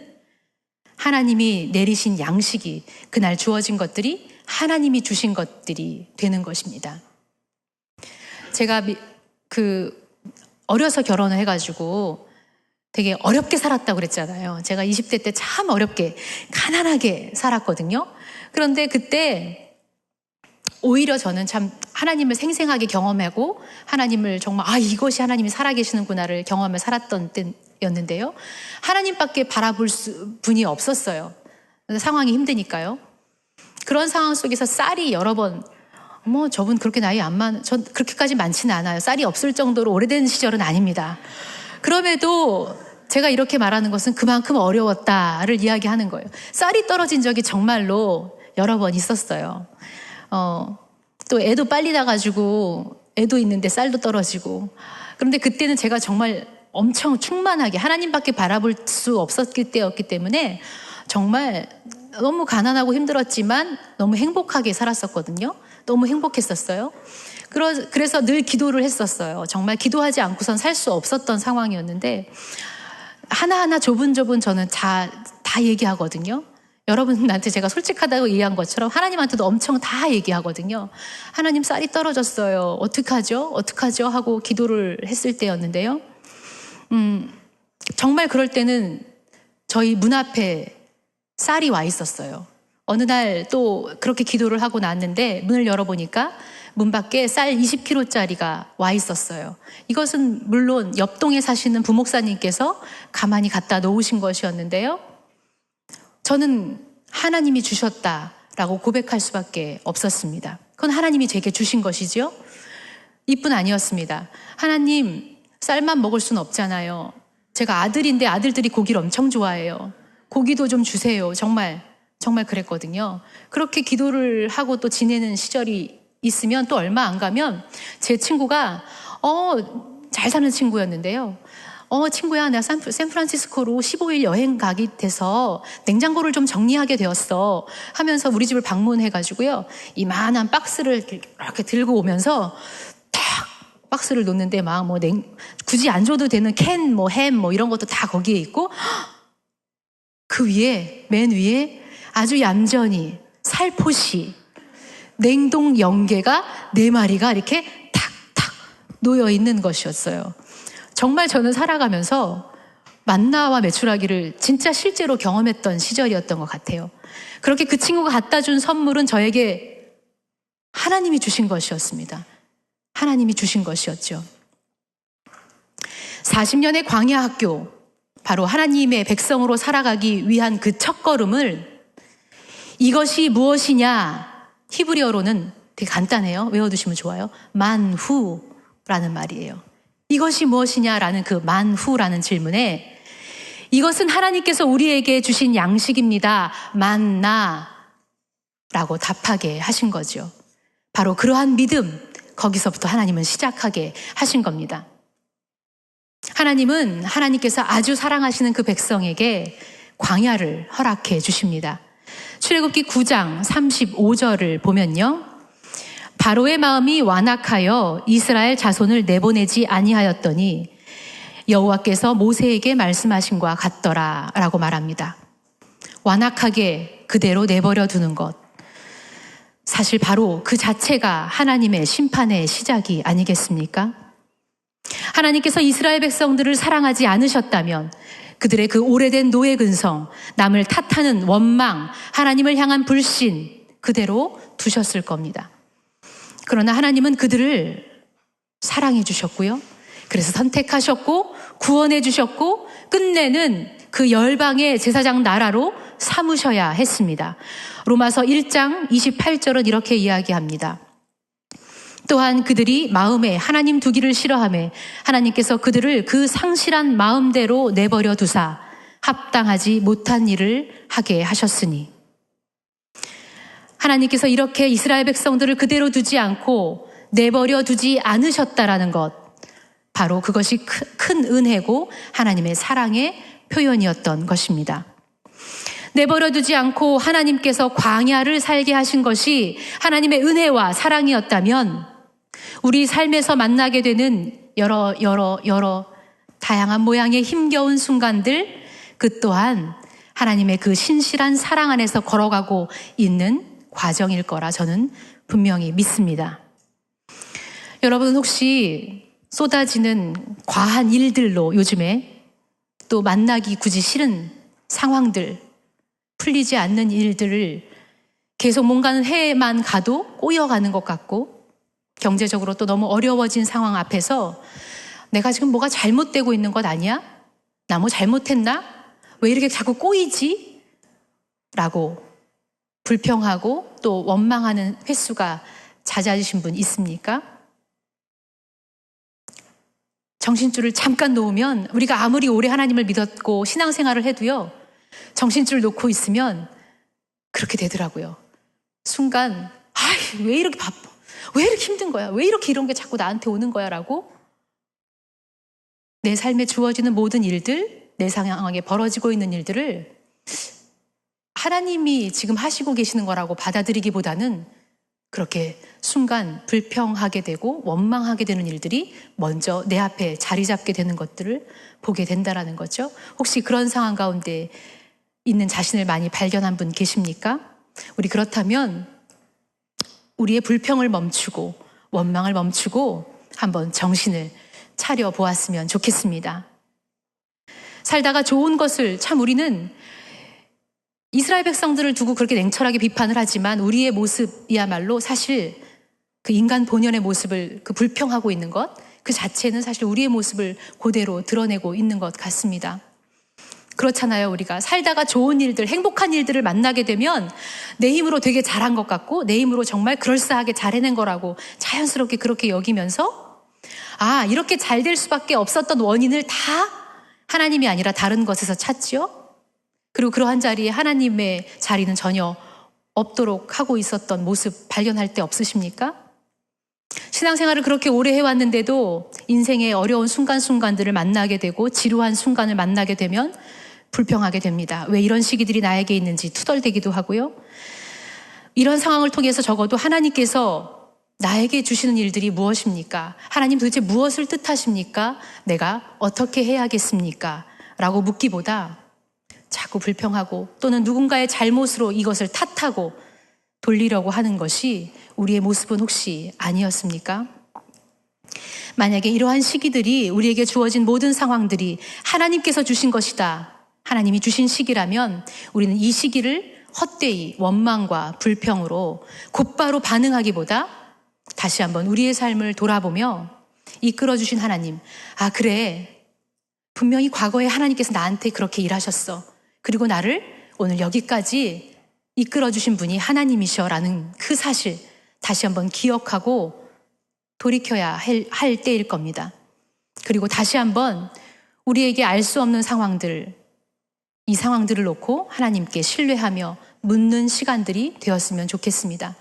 하나님이 내리신 양식이 그날 주어진 것들이 하나님이 주신 것들이 되는 것입니다. 제가 어려서 결혼을 해가지고 되게 어렵게 살았다고 그랬잖아요. 제가 20대 때 참 어렵게 가난하게 살았거든요. 그런데 그때 오히려 저는 참 하나님을 생생하게 경험하고 하나님을 정말 이것이 하나님이 살아계시는구나를 경험해 살았던 때였는데요. 하나님밖에 바라볼 분이 없었어요. 상황이 힘드니까요. 그런 상황 속에서 쌀이 여러 번 저분 그렇게 나이 안 많아, 전 그렇게까지 많지는 않아요. 쌀이 없을 정도로 오래된 시절은 아닙니다. 그럼에도 제가 이렇게 말하는 것은 그만큼 어려웠다를 이야기하는 거예요. 쌀이 떨어진 적이 정말로 여러 번 있었어요. 또 애도 빨리 나가지고 애도 있는데 쌀도 떨어지고. 그런데 그때는 제가 정말 엄청 충만하게 하나님밖에 바라볼 수 없었기 때였기 때문에 정말 너무 가난하고 힘들었지만 너무 행복하게 살았었거든요. 너무 행복했었어요. 그래서 늘 기도를 했었어요. 정말 기도하지 않고선 살 수 없었던 상황이었는데 하나하나 조분조분 저는 다 얘기하거든요. 여러분한테 제가 솔직하다고 얘기한 것처럼 하나님한테도 엄청 다 얘기하거든요. 하나님 쌀이 떨어졌어요. 어떡하죠? 하고 기도를 했을 때였는데요. 정말 그럴 때는 저희 문 앞에 쌀이 와 있었어요. 어느 날 또 그렇게 기도를 하고 났는데 문을 열어보니까 문 밖에 쌀 20kg짜리가 와 있었어요. 이것은 물론 옆동에 사시는 부목사님께서 가만히 갖다 놓으신 것이었는데요. 저는 하나님이 주셨다라고 고백할 수밖에 없었습니다. 그건 하나님이 제게 주신 것이죠. 이뿐 아니었습니다. 하나님, 쌀만 먹을 수는 없잖아요. 제가 아들인데 아들들이 고기를 엄청 좋아해요. 고기도 좀 주세요. 정말 그랬거든요. 그렇게 기도를 하고 또 지내는 시절이 있으면 또 얼마 안 가면 제 친구가 잘 사는 친구였는데요. 친구야, 내가 샌프란시스코로 15일 여행 가게 돼서 냉장고를 좀 정리하게 되었어 하면서 우리 집을 방문해가지고요, 이만한 박스를 이렇게 들고 오면서 딱 박스를 놓는데 막 굳이 안 줘도 되는 캔, 햄 이런 것도 다 거기에 있고, 그 위에, 맨 위에 아주 얌전히 살포시 냉동 영계가 4마리가 이렇게 탁탁 놓여 있는 것이었어요. 정말 저는 살아가면서 만나와 메추라기를 진짜 실제로 경험했던 시절이었던 것 같아요. 그렇게 그 친구가 갖다 준 선물은 저에게 하나님이 주신 것이었습니다. 하나님이 주신 것이었죠. 40년의 광야 학교, 바로 하나님의 백성으로 살아가기 위한 그 첫걸음을, 이것이 무엇이냐, 히브리어로는 되게 간단해요. 외워두시면 좋아요. 만후라는 말이에요. 이것이 무엇이냐라는 그 만후라는 질문에, 이것은 하나님께서 우리에게 주신 양식입니다. 만나라고 답하게 하신 거죠. 바로 그러한 믿음, 거기서부터 하나님은 시작하게 하신 겁니다. 하나님은 하나님께서 아주 사랑하시는 그 백성에게 광야를 허락해 주십니다. 출애굽기 9장 35절을 보면요, 바로의 마음이 완악하여 이스라엘 자손을 내보내지 아니하였더니 여호와께서 모세에게 말씀하신 것과 같더라 라고 말합니다. 완악하게 그대로 내버려 두는 것. 사실 바로 그 자체가 하나님의 심판의 시작이 아니겠습니까? 하나님께서 이스라엘 백성들을 사랑하지 않으셨다면 그들의 그 오래된 노예 근성, 남을 탓하는 원망, 하나님을 향한 불신 그대로 두셨을 겁니다. 그러나 하나님은 그들을 사랑해 주셨고요. 그래서 선택하셨고 구원해 주셨고 끝내는 그 열방의 제사장 나라로 삼으셔야 했습니다. 로마서 1장 28절은 이렇게 이야기합니다. 또한 그들이 마음에 하나님 두기를 싫어하매 하나님께서 그들을 그 상실한 마음대로 내버려 두사 합당하지 못한 일을 하게 하셨으니. 하나님께서 이렇게 이스라엘 백성들을 그대로 두지 않고 내버려 두지 않으셨다라는 것, 바로 그것이 큰 은혜고 하나님의 사랑의 표현이었던 것입니다. 내버려 두지 않고 하나님께서 광야를 살게 하신 것이 하나님의 은혜와 사랑이었다면 우리 삶에서 만나게 되는 여러 다양한 모양의 힘겨운 순간들, 그 또한 하나님의 그 신실한 사랑 안에서 걸어가고 있는 과정일 거라 저는 분명히 믿습니다. 여러분은 혹시 쏟아지는 과한 일들로 요즘에 또 만나기 굳이 싫은 상황들, 풀리지 않는 일들을 계속 뭔가는 해만 가도 꼬여가는 것 같고 경제적으로 또 너무 어려워진 상황 앞에서 내가 지금 뭐가 잘못되고 있는 것 아니야? 나 뭐 잘못했나? 왜 이렇게 자꾸 꼬이지? 라고 불평하고 또 원망하는 횟수가 잦아지신 분 있습니까? 정신줄을 잠깐 놓으면 우리가 아무리 오래 하나님을 믿었고 신앙생활을 해도요, 정신줄 놓고 있으면 그렇게 되더라고요. 순간 왜 이렇게 바빠? 왜 이렇게 힘든 거야? 왜 이렇게 이런 게 자꾸 나한테 오는 거야? 라고 내 삶에 주어지는 모든 일들, 내 상황에 벌어지고 있는 일들을 하나님이 지금 하시고 계시는 거라고 받아들이기보다는 그렇게 순간 불평하게 되고 원망하게 되는 일들이 먼저 내 앞에 자리 잡게 되는 것들을 보게 된다라는 거죠. 혹시 그런 상황 가운데 있는 자신을 많이 발견한 분 계십니까? 우리 그렇다면 우리의 불평을 멈추고 원망을 멈추고 한번 정신을 차려 보았으면 좋겠습니다. 살다가 좋은 것을 참 우리는 이스라엘 백성들을 두고 그렇게 냉철하게 비판을 하지만 우리의 모습이야말로 사실 그 인간 본연의 모습을 그 불평하고 있는 것, 그 자체는 사실 우리의 모습을 그대로 드러내고 있는 것 같습니다. 그렇잖아요. 우리가 살다가 좋은 일들, 행복한 일들을 만나게 되면 내 힘으로 되게 잘한 것 같고 내 힘으로 정말 그럴싸하게 잘 해낸 거라고 자연스럽게 그렇게 여기면서 이렇게 잘 될 수밖에 없었던 원인을 다 하나님이 아니라 다른 것에서 찾지요. 그리고 그러한 자리에 하나님의 자리는 전혀 없도록 하고 있었던 모습 발견할 때 없으십니까? 신앙생활을 그렇게 오래 해왔는데도 인생의 어려운 순간순간들을 만나게 되고 지루한 순간을 만나게 되면 불평하게 됩니다. 왜 이런 시기들이 나에게 있는지 투덜대기도 하고요. 이런 상황을 통해서 적어도 하나님께서 나에게 주시는 일들이 무엇입니까? 하나님 도대체 무엇을 뜻하십니까? 내가 어떻게 해야겠습니까? 라고 묻기보다 자꾸 불평하고 또는 누군가의 잘못으로 이것을 탓하고 돌리려고 하는 것이 우리의 모습은 혹시 아니었습니까? 만약에 이러한 시기들이 우리에게 주어진 모든 상황들이 하나님께서 주신 것이다, 하나님이 주신 시기라면 우리는 이 시기를 헛되이 원망과 불평으로 곧바로 반응하기보다 다시 한번 우리의 삶을 돌아보며 이끌어주신 하나님, 그래, 분명히 과거에 하나님께서 나한테 그렇게 일하셨어. 그리고 나를 오늘 여기까지 이끌어주신 분이 하나님이셔라는 그 사실 다시 한번 기억하고 돌이켜야 할 때일 겁니다. 그리고 다시 한번 우리에게 알 수 없는 상황들, 이 상황들을 놓고 하나님께 신뢰하며 묻는 시간들이 되었으면 좋겠습니다.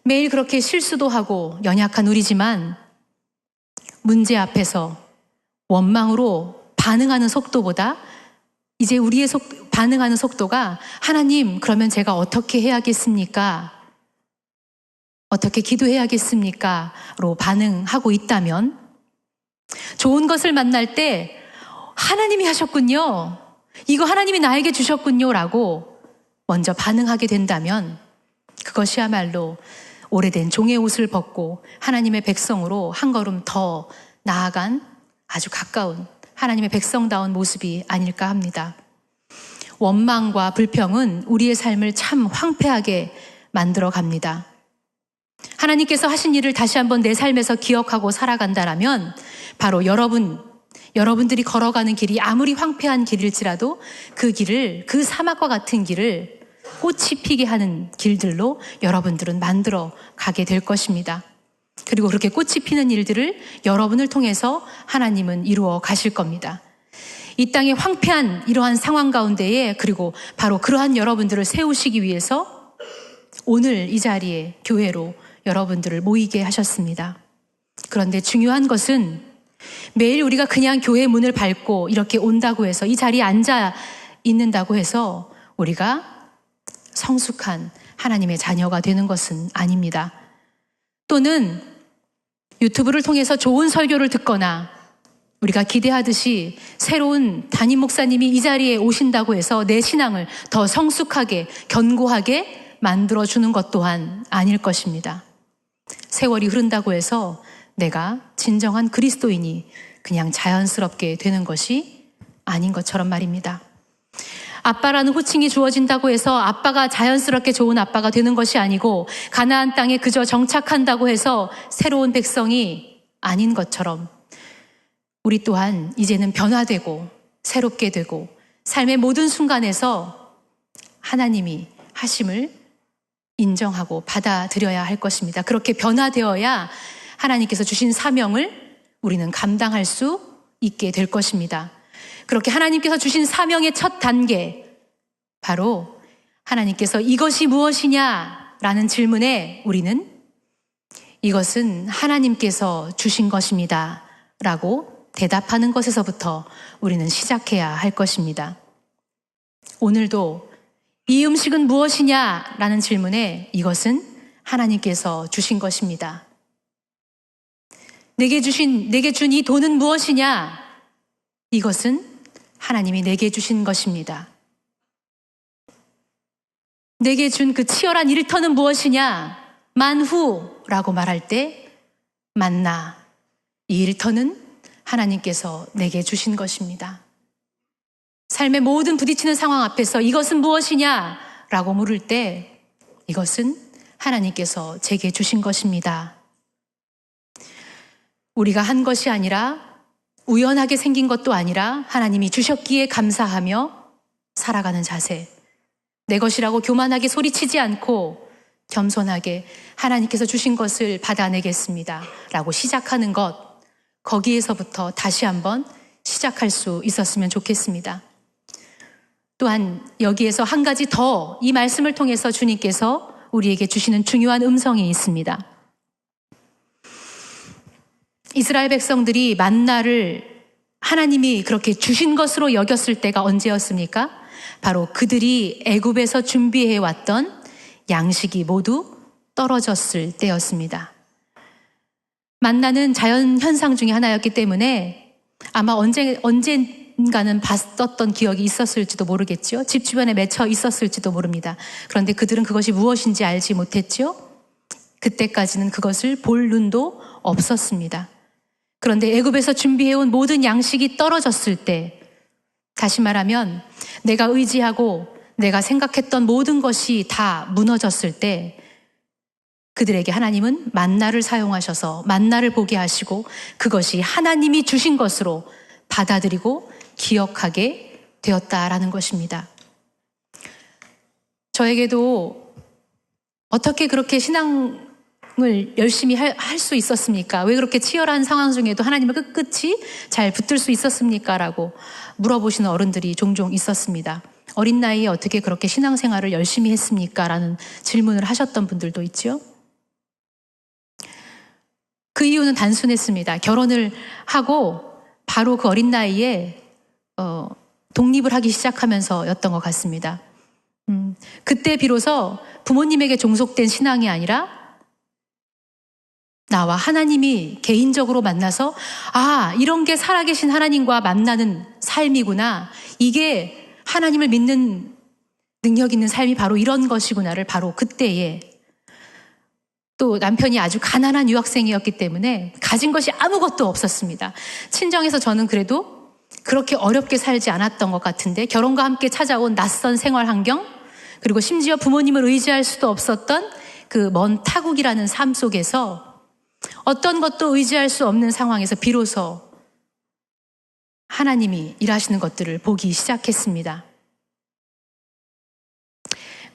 매일 그렇게 실수도 하고 연약한 우리지만 문제 앞에서 원망으로 반응하는 속도보다 이제 우리의 반응하는 속도가 하나님, 그러면 제가 어떻게 해야겠습니까? 어떻게 기도해야겠습니까? 로 반응하고 있다면 좋은 것을 만날 때 하나님이 하셨군요. 이거 하나님이 나에게 주셨군요. 라고 먼저 반응하게 된다면 그것이야말로 오래된 종의 옷을 벗고 하나님의 백성으로 한 걸음 더 나아간 아주 가까운 하나님의 백성다운 모습이 아닐까 합니다. 원망과 불평은 우리의 삶을 참 황폐하게 만들어 갑니다. 하나님께서 하신 일을 다시 한번 내 삶에서 기억하고 살아간다라면 바로 여러분들이 걸어가는 길이 아무리 황폐한 길일지라도 그 길을, 그 사막과 같은 길을 꽃이 피게 하는 길들로 여러분들은 만들어 가게 될 것입니다. 그리고 그렇게 꽃이 피는 일들을 여러분을 통해서 하나님은 이루어 가실 겁니다. 이 땅의 황폐한 이러한 상황 가운데에 그리고 바로 그러한 여러분들을 세우시기 위해서 오늘 이 자리에 교회로 여러분들을 모이게 하셨습니다. 그런데 중요한 것은 매일 우리가 그냥 교회 문을 밟고 이렇게 온다고 해서 이 자리에 앉아 있는다고 해서 우리가 성숙한 하나님의 자녀가 되는 것은 아닙니다. 또는 유튜브를 통해서 좋은 설교를 듣거나 우리가 기대하듯이 새로운 담임 목사님이 이 자리에 오신다고 해서 내 신앙을 더 성숙하게 견고하게 만들어주는 것 또한 아닐 것입니다. 세월이 흐른다고 해서 내가 진정한 그리스도인이 그냥 자연스럽게 되는 것이 아닌 것처럼 말입니다. 아빠라는 호칭이 주어진다고 해서 아빠가 자연스럽게 좋은 아빠가 되는 것이 아니고 가나안 땅에 그저 정착한다고 해서 새로운 백성이 아닌 것처럼 우리 또한 이제는 변화되고 새롭게 되고 삶의 모든 순간에서 하나님이 하심을 인정하고 받아들여야 할 것입니다. 그렇게 변화되어야 하나님께서 주신 사명을 우리는 감당할 수 있게 될 것입니다. 그렇게 하나님께서 주신 사명의 첫 단계, 바로 하나님께서 이것이 무엇이냐라는 질문에 우리는 이것은 하나님께서 주신 것입니다 라고 대답하는 것에서부터 우리는 시작해야 할 것입니다. 오늘도 이 음식은 무엇이냐라는 질문에 이것은 하나님께서 주신 것입니다. 내게 준 이 돈은 무엇이냐? 이것은 하나님이 내게 주신 것입니다. 내게 준 그 치열한 일터는 무엇이냐? 만후라고 말할 때 만나, 이 일터는 하나님께서 내게 주신 것입니다. 삶의 모든 부딪히는 상황 앞에서 이것은 무엇이냐? 라고 물을 때 이것은 하나님께서 제게 주신 것입니다. 우리가 한 것이 아니라 우연하게 생긴 것도 아니라 하나님이 주셨기에 감사하며 살아가는 자세, 내 것이라고 교만하게 소리치지 않고 겸손하게 하나님께서 주신 것을 받아내겠습니다 라고 시작하는 것, 거기에서부터 다시 한번 시작할 수 있었으면 좋겠습니다. 또한 여기에서 한 가지 더 이 말씀을 통해서 주님께서 우리에게 주시는 중요한 음성이 있습니다. 이스라엘 백성들이 만나를 하나님이 그렇게 주신 것으로 여겼을 때가 언제였습니까? 바로 그들이 애굽에서 준비해왔던 양식이 모두 떨어졌을 때였습니다. 만나는 자연 현상 중에 하나였기 때문에 아마 언젠가는 봤었던 기억이 있었을지도 모르겠죠. 집 주변에 맺혀 있었을지도 모릅니다. 그런데 그들은 그것이 무엇인지 알지 못했죠. 그때까지는 그것을 볼 눈도 없었습니다. 그런데 애굽에서 준비해온 모든 양식이 떨어졌을 때, 다시 말하면 내가 의지하고 내가 생각했던 모든 것이 다 무너졌을 때 그들에게 하나님은 만나를 사용하셔서 만나를 보게 하시고 그것이 하나님이 주신 것으로 받아들이고 기억하게 되었다라는 것입니다. 저에게도 어떻게 그렇게 신앙을 열심히 할 수 있었습니까? 왜 그렇게 치열한 상황 중에도 하나님을 끝끝이 잘 붙들 수 있었습니까? 라고 물어보시는 어른들이 종종 있었습니다. 어린 나이에 어떻게 그렇게 신앙생활을 열심히 했습니까? 라는 질문을 하셨던 분들도 있죠. 그 이유는 단순했습니다. 결혼을 하고 바로 그 어린 나이에 독립을 하기 시작하면서였던 것 같습니다. 그때 비로소 부모님에게 종속된 신앙이 아니라 나와 하나님이 개인적으로 만나서 이런 게 살아계신 하나님과 만나는 삶이구나. 이게 하나님을 믿는 능력 있는 삶이 바로 이런 것이구나를 바로 그때에, 또 남편이 아주 가난한 유학생이었기 때문에 가진 것이 아무것도 없었습니다. 친정에서 저는 그래도 그렇게 어렵게 살지 않았던 것 같은데 결혼과 함께 찾아온 낯선 생활 환경, 그리고 심지어 부모님을 의지할 수도 없었던 그 먼 타국이라는 삶 속에서 어떤 것도 의지할 수 없는 상황에서 비로소 하나님이 일하시는 것들을 보기 시작했습니다.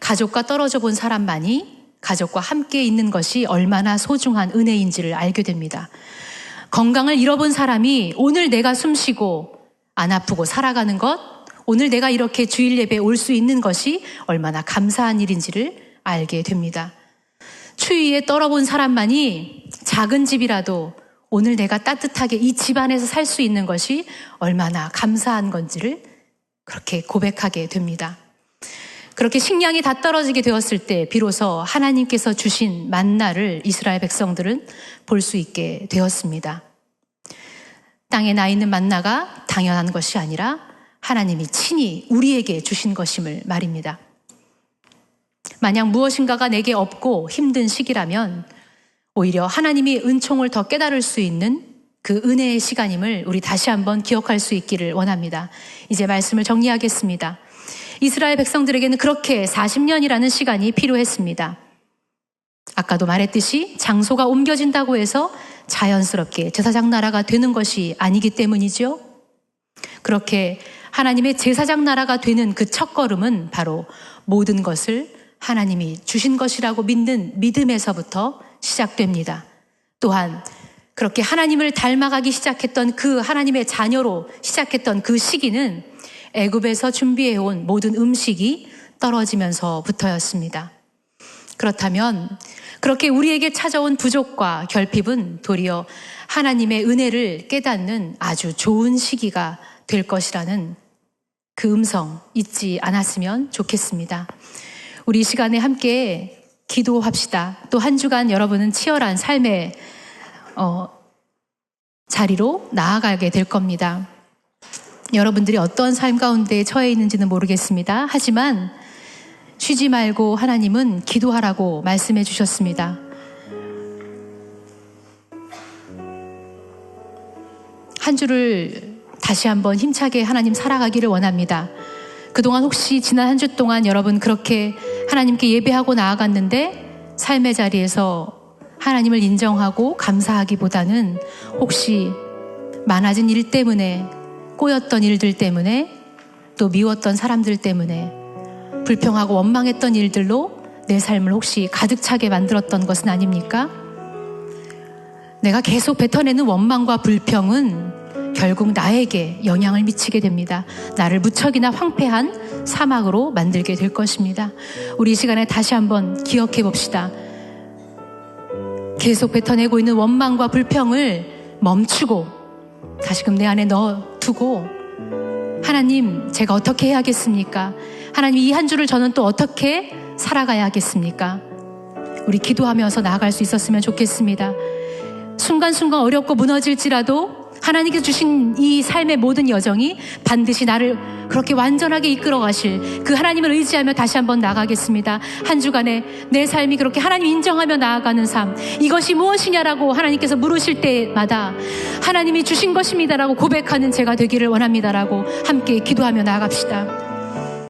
가족과 떨어져 본 사람만이 가족과 함께 있는 것이 얼마나 소중한 은혜인지를 알게 됩니다. 건강을 잃어본 사람이 오늘 내가 숨쉬고 안 아프고 살아가는 것, 오늘 내가 이렇게 주일 예배에 올 수 있는 것이 얼마나 감사한 일인지를 알게 됩니다. 추위에 떨어본 사람만이 작은 집이라도 오늘 내가 따뜻하게 이 집 안에서 살 수 있는 것이 얼마나 감사한 건지를 그렇게 고백하게 됩니다. 그렇게 식량이 다 떨어지게 되었을 때 비로소 하나님께서 주신 만나를 이스라엘 백성들은 볼 수 있게 되었습니다. 땅에 나 있는 만나가 당연한 것이 아니라 하나님이 친히 우리에게 주신 것임을 말입니다. 만약 무엇인가가 내게 없고 힘든 시기라면 오히려 하나님이 은총을 더 깨달을 수 있는 그 은혜의 시간임을 우리 다시 한번 기억할 수 있기를 원합니다. 이제 말씀을 정리하겠습니다. 이스라엘 백성들에게는 그렇게 40년이라는 시간이 필요했습니다. 아까도 말했듯이 장소가 옮겨진다고 해서 자연스럽게 제사장 나라가 되는 것이 아니기 때문이죠. 그렇게 하나님의 제사장 나라가 되는 그 첫걸음은 바로 모든 것을 하나님이 주신 것이라고 믿는 믿음에서부터 시작됩니다. 또한 그렇게 하나님을 닮아가기 시작했던 그 하나님의 자녀로 시작했던 그 시기는 애굽에서 준비해온 모든 음식이 떨어지면서부터였습니다. 그렇다면 그렇게 우리에게 찾아온 부족과 결핍은 도리어 하나님의 은혜를 깨닫는 아주 좋은 시기가 될 것이라는 그 음성 잊지 않았으면 좋겠습니다. 우리 이 시간에 함께 기도합시다. 또 한 주간 여러분은 치열한 삶의 자리로 나아가게 될 겁니다. 여러분들이 어떤 삶 가운데 처해 있는지는 모르겠습니다. 하지만 쉬지 말고 하나님은 기도하라고 말씀해 주셨습니다. 한 주를 다시 한번 힘차게 하나님 살아가기를 원합니다. 그동안 혹시 지난 한 주 동안 여러분 그렇게 하나님께 예배하고 나아갔는데 삶의 자리에서 하나님을 인정하고 감사하기보다는 혹시 많아진 일 때문에, 꼬였던 일들 때문에, 또 미웠던 사람들 때문에, 불평하고 원망했던 일들로 내 삶을 혹시 가득 차게 만들었던 것은 아닙니까? 내가 계속 뱉어내는 원망과 불평은 결국 나에게 영향을 미치게 됩니다. 나를 무척이나 황폐한 사막으로 만들게 될 것입니다. 우리 이 시간에 다시 한번 기억해 봅시다. 계속 뱉어내고 있는 원망과 불평을 멈추고 다시금 내 안에 넣어두고 하나님, 제가 어떻게 해야겠습니까? 하나님, 이 한 주를 저는 또 어떻게 살아가야겠습니까? 우리 기도하면서 나아갈 수 있었으면 좋겠습니다. 순간순간 어렵고 무너질지라도 하나님께서 주신 이 삶의 모든 여정이 반드시 나를 그렇게 완전하게 이끌어 가실 그 하나님을 의지하며 다시 한번 나가겠습니다. 한 주간에 내 삶이 그렇게 하나님 인정하며 나아가는 삶, 이것이 무엇이냐라고 하나님께서 물으실 때마다 하나님이 주신 것입니다라고 고백하는 제가 되기를 원합니다라고 함께 기도하며 나아갑시다.